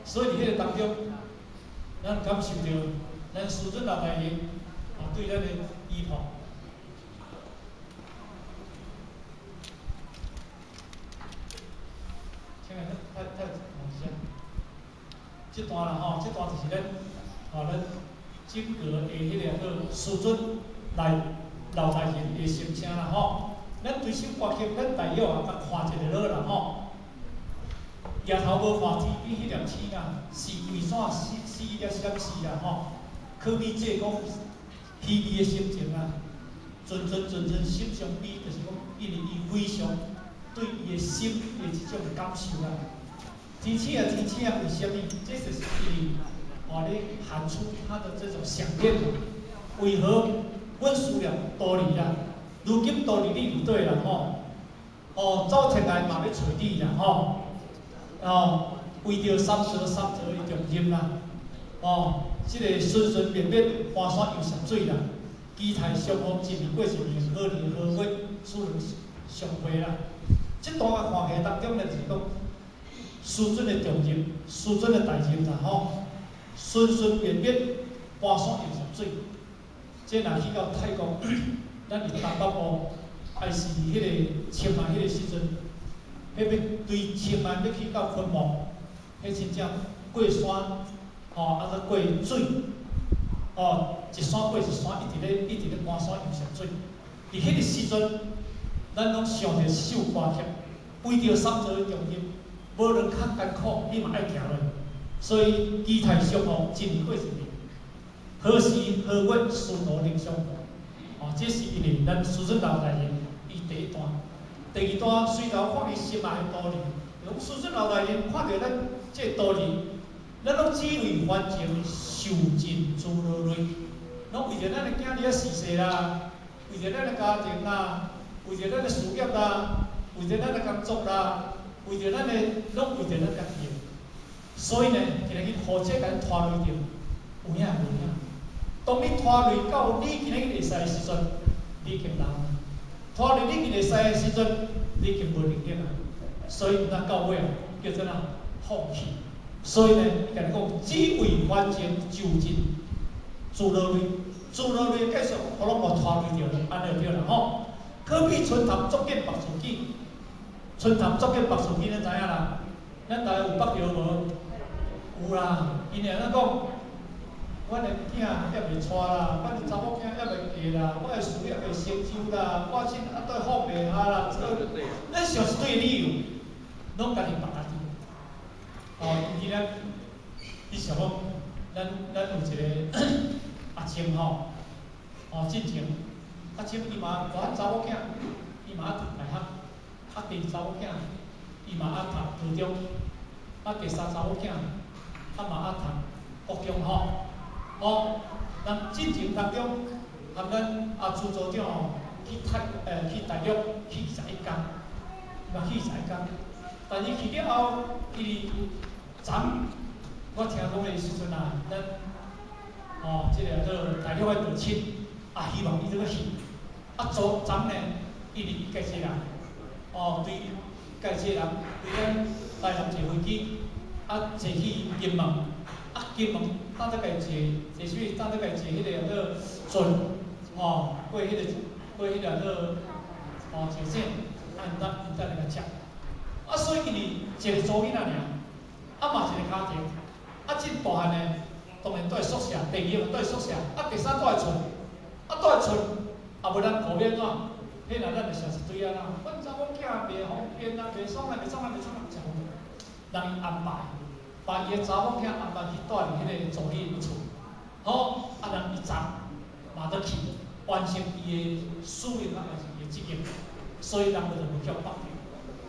所以伫迄个当中，咱感受到咱师尊老大爷对咱的依靠。请来，太往下。这段啦这段就是咱整个的迄个师尊老大爷的声声啦咱对首歌曲，咱大约甲看一个落啦夜头无看天，比迄粒星是为啥死了闪死啦可比这讲稀微的心情纯心相比，就是讲，因为伊非常对伊的心的这种感受真正为什么？这就是因为咧喊出他的这种想念为何阮需要道理如今道理你唔对啦走天涯嘛要找你啦为着三泽的重任这个顺绵绵，花山又涉水基台相逢一年过一年，好年好月，使人相会这段看起来当中就是讲，师尊的重任，师尊的大任顺绵绵，花山又涉水。这若去到泰国，咱伫东北部，还是迄个清迈迄个时阵，迄要对清迈要去到昆明，迄真正过山再过水，一山过一山，一直咧搬山又涉水。伫迄个时阵，咱拢想着首歌曲，为着三座的重任，无论较艰苦，你嘛爱行落。所以基台相逢，一年过一年。何时何月，殊途另相逢。这是因为咱师尊老大爷伊第一段，第二段虽然看伊心内的道理，讲师尊老大爷看到咱这道理，咱拢只为凡情受尽诸落泪，拢为着咱的囝儿事世啦，为着咱的家庭啦，为着咱的事业啦，为着咱的工作啦，为着咱的拢为着咱家己。所以呢，今日去火车甲咱拖落去，有影无影？当你拖累到你今日会使的时阵，你已经老；拖累你今日会使的时阵，你已经无能力啊。所以咱到尾啊，叫做哪放弃。所以呢，甲你讲，只为反正就近，自落累，自落累继续，可能无拖累着了，安尼就对啦吼。可比春潭足见白树枝，春潭足见白树枝，咱知影啦？咱大家有捌着无？有啦，因为咱讲，阮的囝还袂娶啦，阮的查某囝还袂嫁啦，我的事业袂成就啦，我现在对放袂下啦，咱想一堆理由，拢家己绑家己。哦，今日你想讲，咱有一个阿青吼，哦，进前阿青伊嘛大查某囝，伊嘛读大学，啊第二查某囝，伊嘛读高中，啊第三查某囝。嘛读国中吼，哦，咱进前当中，含咱朱组长吼去大陆去21天，嘛去21天，但是去了后，伊昨我听讲的时阵啊，咱即个做大陆的父亲，希望伊这个去，昨呢，伊家己人，对家己人对咱台南坐飞机。坐去金门，金门当得家坐什么？当得家坐迄个船，过迄个前线，因来甲食。所以因一个祖囡仔尔，嘛一个家庭，真大汉的，当然住在宿舍，第二住在宿舍，第三住在厝，住在厝，无咱顾免怎？迄咱就想一堆啊啦，阮查某囝袂方便啊，袂爽啊，袂创啊，袂创啊，真人伊安排。把伊个查某囝安排去住伫迄个助理厝，好，人伊昨嘛得去完成伊个使命啊，还是伊个职业，所以人就无叫放掉。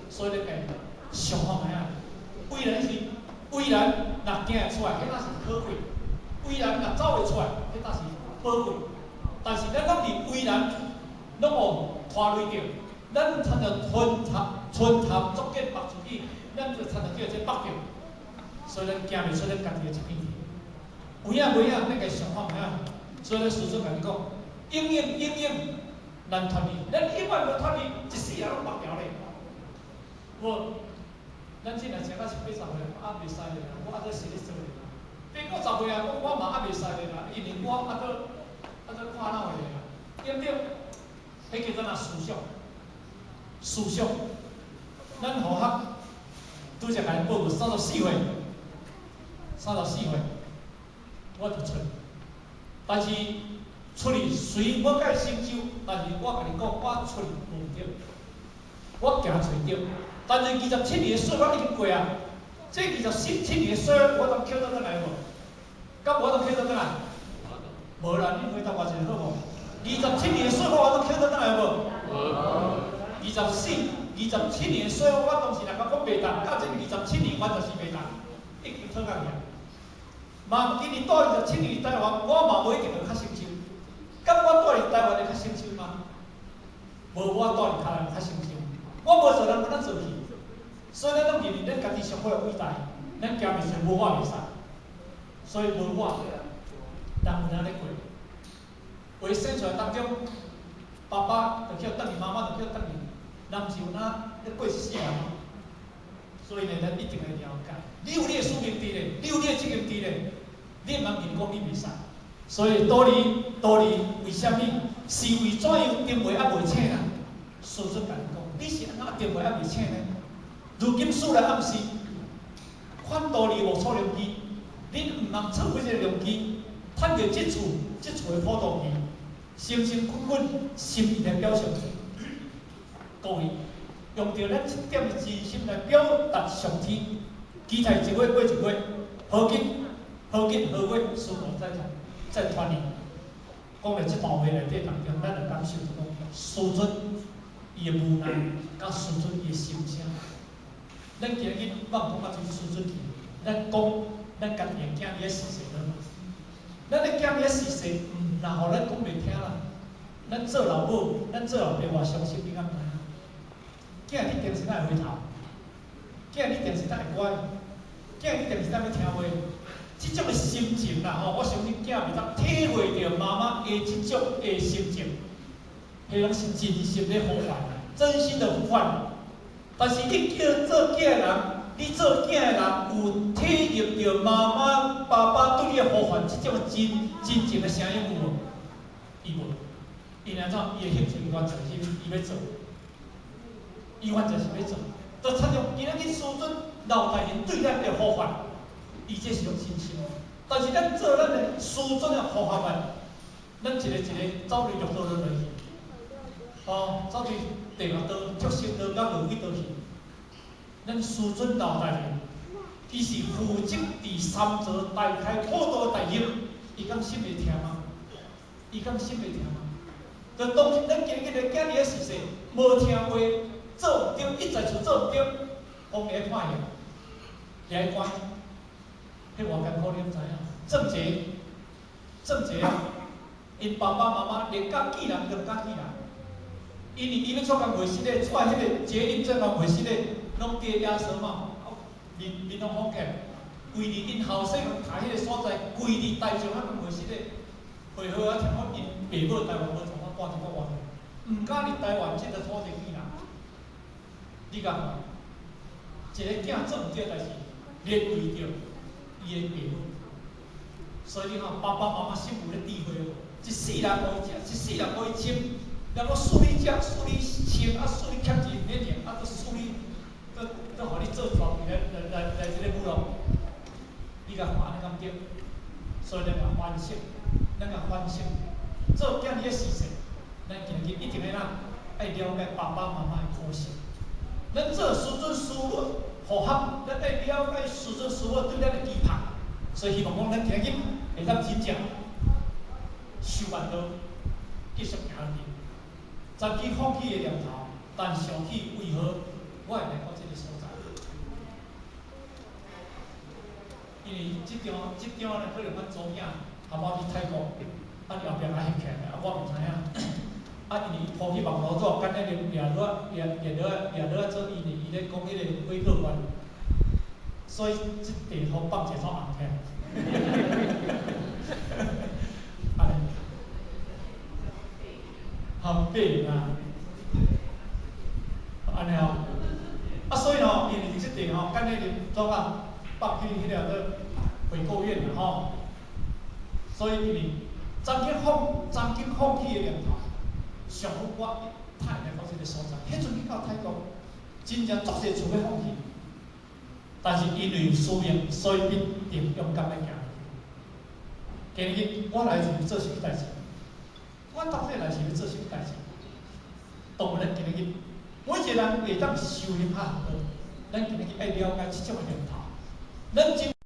所以咧，上方个啊，虽然若行会出来，迄那是可贵；虽然若走会出来，迄那是宝贵。但是咱讲伫虽然拢无拖累着，咱参着春潭足见白树枝，咱就参着叫这北着。所以咱行袂出咱家己的一片天，有影无影，咱家想法影。所以咱师尊甲你讲，应，难脱离，咱永远无脱离，一世人拢白条咧。无，咱进来请到是80岁，袂使咧啦，我做实咧做咧。80岁啊，我嘛袂使咧啦，因为我做看哪会啦，对不对？迄叫做哪思想，咱好学，拄则甲因报告34岁。34岁，我就出，但是出去虽我甲伊成就，但是我甲你讲，我出去无对，我行找对，但是27年的岁我已经过啊，这27年的岁我当捡倒转来无？敢我当捡倒转来？无啦，你回答我一下好无？27年的岁我当捡倒转来无？27年的岁我当时若讲我袂当，到这27年我就是袂当，已经错甲去啊。嘛，今年住27年台湾，我嘛无一定会较成就。敢我住伫台湾会较成就吗？无，我住伫台湾较成就。我无做人，咱做去。所以咱拢认为咱家己上好伟大，咱行袂出，无我袂使。所以无我，人有人咧过。为生出来当中，爸爸就叫等于，妈妈就叫等于，人是有哪咧过一世人。所以呢，咱一定要了解。你有你的使命伫咧，你有你的责任伫咧。你毋通认讲你袂使，所以道理为虾米？是为怎样定位还袂清啦？师尊甲你讲，你是安怎定位还袂清呢？如今数来暗时，款道理无错良机，你毋通错过这个良机，趁着这厝的普渡期，辛辛苦苦心意来表现。各位，用着咱一点的真心来表达上天，期待一月过一月，好紧。好月，师父再传你，讲了这段话内底当中，咱就感受到师尊伊的无奈，甲师尊伊的心声。咱今日莫讲啊，就是师尊去，咱讲咱家己的囝儿的事实了。咱的囝儿的事实，若互咱讲袂听啦，咱做老母，咱做后爸偌伤心，你敢知影？囝你定时咱会回头，囝你定时咱会乖，囝你定时咱要听话。这种的心心情啦吼，我相信囝袂当体会到妈妈的这种的心情，迄拢是真心的呼唤，真心的呼唤。但是你叫做囝的人，你做囝的人有体验到妈妈、爸爸对你的呼唤，这种真情的声音有无？伊无，因安怎？伊的兴趣完全是伊要做，伊完全是要做。就采用今仔日师尊老大人对咱的呼唤，伊这是种真心。但是咱做咱的师尊的呼唤们，咱一个走对六道落去，哦，走对第六道、畜生道、甲恶鬼道去。咱师尊老大人，伊是负责第三者大开普渡大业，伊敢心会听吗？伊敢心会听吗？就当时咱今日的囝儿的事实，无听话，做毋对，一再处做毋对，公会判刑，掠关，迄偌艰苦，你毋知影？正邪啊！因爸爸妈妈连甲见人都毋敢见人，因为伊要出工卖室咧，出来迄个捷运站工卖室咧，拢跌野蛇嘛，面拢好见，规日因后生徛迄个所在，规日台上啊卖室咧，配合啊，听讲因爸母台湾无从啊搬一个外地，毋敢入台湾即个土地见人，你讲嘛？一个囝做毋对代志，连累着伊的爸母。所以你看，爸爸妈妈心有咧智慧哦，一世人无伊食，一世人无伊穿，然后输你食，输你穿，啊输你欠钱免用，啊，搁输你，搁互你做状元来这个舞咯。你甲看安尼敢对？所以咱要反省，咱要反省，做囝儿的事实，咱今日一定要爱了解爸爸妈妈的苦心。咱做师尊师母互合，咱爱了解师尊师母对咱的期盼。所以希望讲，咱今日会当真正修万道，继续行下去。暂时放弃的念头，但想起为何我会来到这个所在？因为这张呢，可能阮祖囝含我去泰国，啊后壁还翕起来，啊我毋知影。啊，因为抛去网络做，干那掠落做伊咧讲迄个微客观，所以这地图放一撮红起来。安尼，好白啊，安尼哦。啊，所以吼，因为这地吼，干那种啊，放去迄个回购院啦吼，所以因为曾经放弃的念头。上好我太来到这个所在，迄阵去到泰国，真正足侪厝要放弃，但是因为有使命，所以必定勇敢来行。今日我来是要做什么代志？我到底来是要做什么代志？当然，今日每一个人会当修行较好，咱今日爱了解这种的念头，咱真。